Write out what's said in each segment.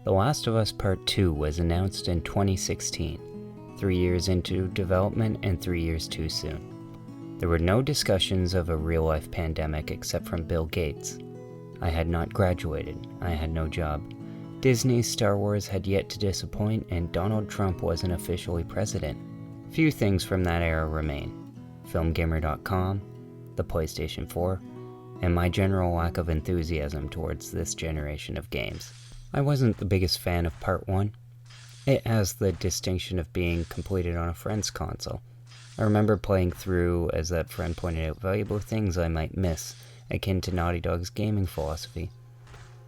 The Last of Us Part 2 was announced in 2016, 3 years into development and 3 years too soon. There were no discussions of a real-life pandemic except from Bill Gates. I had not graduated, I had no job. Disney's Star Wars had yet to disappoint, and Donald Trump wasn't officially president. Few things from that era remain. Filmgamer.com, the PlayStation 4, and my general lack of enthusiasm towards this generation of games. I wasn't the biggest fan of Part 1. It has the distinction of being completed on a friend's console. I remember playing through as that friend pointed out valuable things I might miss, akin to Naughty Dog's gaming philosophy.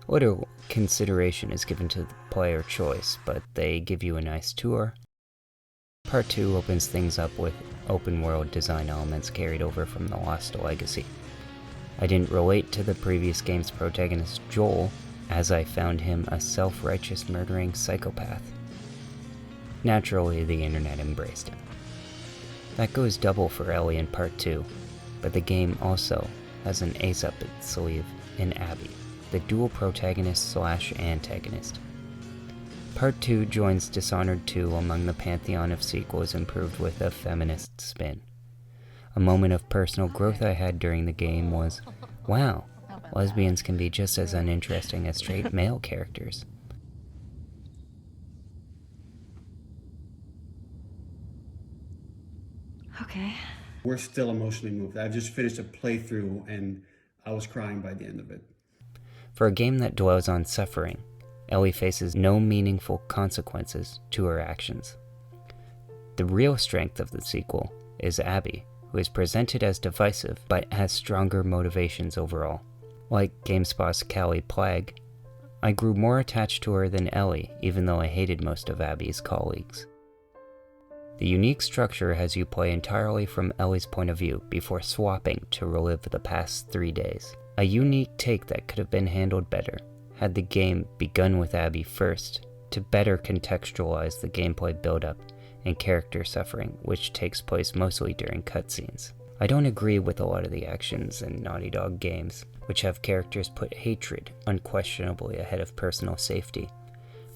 Little consideration is given to the player choice, but they give you a nice tour. Part 2 opens things up with open-world design elements carried over from the Lost Legacy. I didn't relate to the previous game's protagonist Joel, as I found him a self-righteous murdering psychopath. Naturally, the internet embraced him. That goes double for Ellie in Part 2, but the game also has an ace up its sleeve in Abby, the dual protagonist / antagonist. Part 2 joins Dishonored 2 among the pantheon of sequels improved with a feminist spin. A moment of personal growth I had during the game was, wow, lesbians can be just as uninteresting as straight male characters. Okay. We're still emotionally moved. I've just finished a playthrough and I was crying by the end of it. For a game that dwells on suffering, Ellie faces no meaningful consequences to her actions. The real strength of the sequel is Abby, who is presented as divisive but has stronger motivations overall. Like GameSpot's Callie Plagg, I grew more attached to her than Ellie, even though I hated most of Abby's colleagues. The unique structure has you play entirely from Ellie's point of view before swapping to relive the past 3 days. A unique take that could have been handled better had the game begun with Abby first to better contextualize the gameplay build-up and character suffering, which takes place mostly during cutscenes. I don't agree with a lot of the actions in Naughty Dog games, which have characters put hatred unquestionably ahead of personal safety,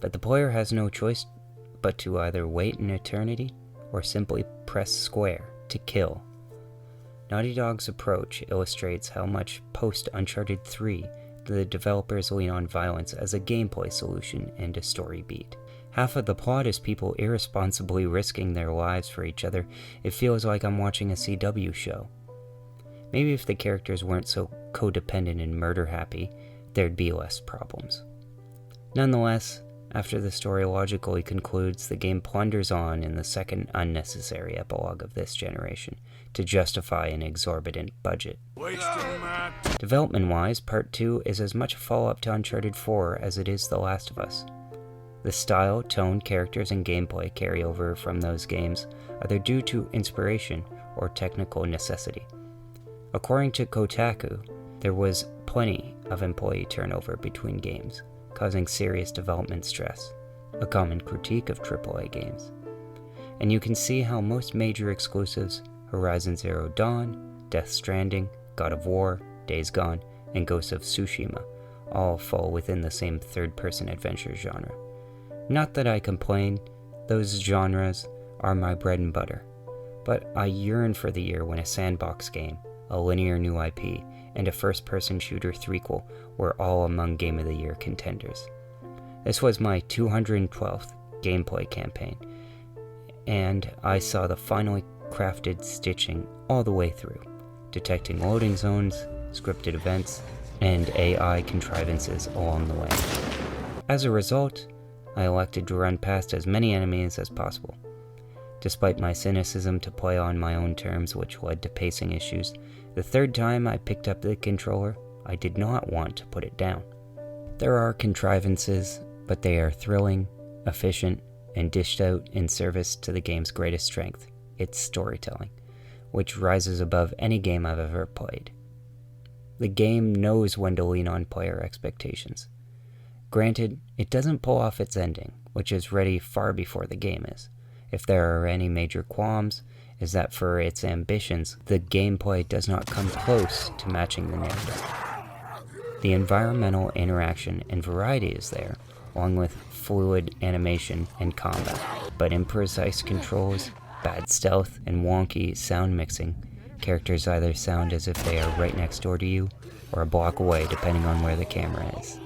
but the player has no choice but to either wait an eternity or simply press square to kill. Naughty Dog's approach illustrates how much post-Uncharted 3 the developers lean on violence as a gameplay solution and a story beat. Half of the plot is people irresponsibly risking their lives for each other. It feels like I'm watching a CW show. Maybe if the characters weren't so codependent and murder-happy, there'd be less problems. Nonetheless, after the story logically concludes, the game plunders on in the second unnecessary epilogue of this generation to justify an exorbitant budget. Development-wise, Part 2 is as much a follow-up to Uncharted 4 as it is The Last of Us. The style, tone, characters, and gameplay carry over from those games either due to inspiration or technical necessity. According to Kotaku, there was plenty of employee turnover between games, causing serious development stress, a common critique of AAA games. And you can see how most major exclusives, Horizon Zero Dawn, Death Stranding, God of War, Days Gone, and Ghost of Tsushima, all fall within the same third-person adventure genre. Not that I complain, those genres are my bread and butter, but I yearn for the year when a sandbox game, a linear new IP, and a first-person shooter threequel were all among Game of the Year contenders. This was my 212th gameplay campaign, and I saw the finely crafted stitching all the way through, detecting loading zones, scripted events, and AI contrivances along the way. As a result, I elected to run past as many enemies as possible. Despite my cynicism to play on my own terms, which led to pacing issues, the third time I picked up the controller, I did not want to put it down. There are contrivances, but they are thrilling, efficient, and dished out in service to the game's greatest strength, its storytelling, which rises above any game I've ever played. The game knows when to lean on player expectations. Granted, it doesn't pull off its ending, which is ready far before the game is. If there are any major qualms, is that for its ambitions, the gameplay does not come close to matching the narrative. The environmental interaction and variety is there, along with fluid animation and combat. But imprecise controls, bad stealth, and wonky sound mixing, characters either sound as if they are right next door to you or a block away depending on where the camera is.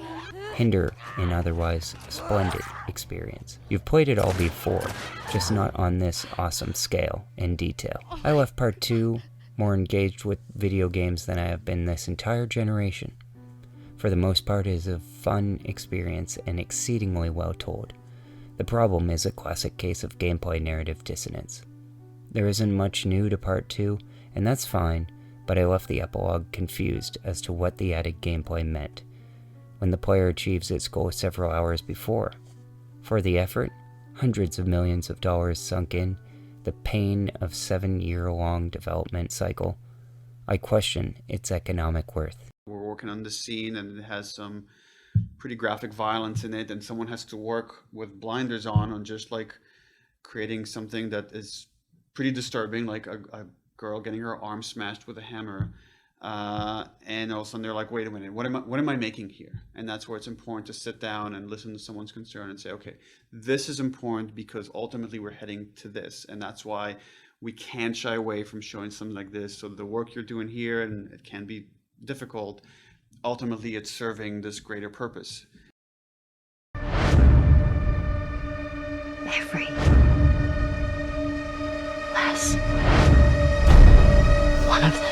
Hinder an otherwise splendid experience. You've played it all before, just not on this awesome scale and detail. I left part 2 more engaged with video games than I have been this entire generation. For the most part, it is a fun experience and exceedingly well told. The problem is a classic case of gameplay narrative dissonance. There isn't much new to part 2, and that's fine, but I left the epilogue confused as to what the added gameplay meant when the player achieves its goal several hours before. For the effort, hundreds of millions of dollars sunk in, the pain of 7-year-long development cycle, I question its economic worth. We're working on the scene and it has some pretty graphic violence in it, and someone has to work with blinders on just like creating something that is pretty disturbing, like a girl getting her arm smashed with a hammer. And all of a sudden they're like, wait a minute, what am I making here? And that's where it's important to sit down and listen to someone's concern and say, okay, this is important because ultimately we're heading to this. And that's why we can't shy away from showing something like this. So the work you're doing here, and it can be difficult, ultimately it's serving this greater purpose. Every last one of them.